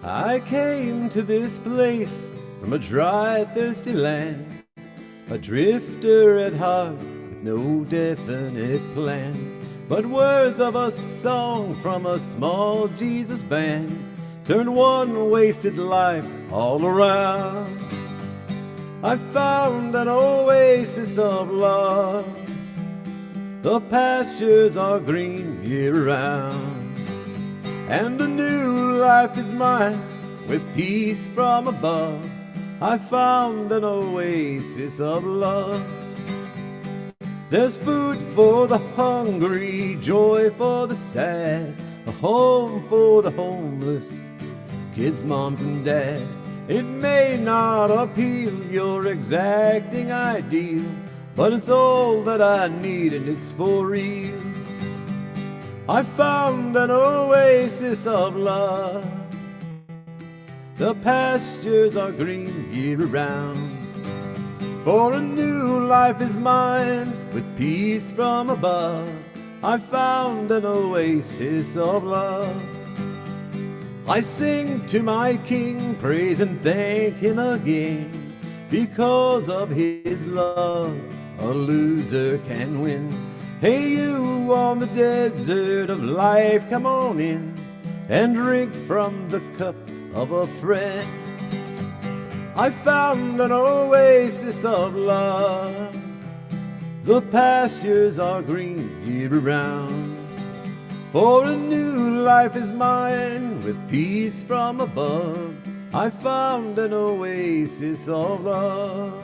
I came to this place from a dry, thirsty land, a drifter at heart with no definite plan. But words of a song from a small Jesus band turned one wasted life all around. I found an oasis of love. The pastures are green year-round, and a new life is mine with peace from above. I found an oasis of love. There's food for the hungry, joy for the sad, a home for the homeless, kids, moms, and dads. It may not appeal your exacting ideal, but it's all that I need and it's for real. I found an oasis of love. The pastures are green year-round, for a new life is mine with peace from above. I found an oasis of love. I sing to my King, praise and thank Him again. Because of His love, a loser can win. Hey, you on the desert of life, come on in and drink from the cup of a friend. I found an oasis of love. The pastures are green year-round, for a new life is mine with peace from above. I found an oasis of love.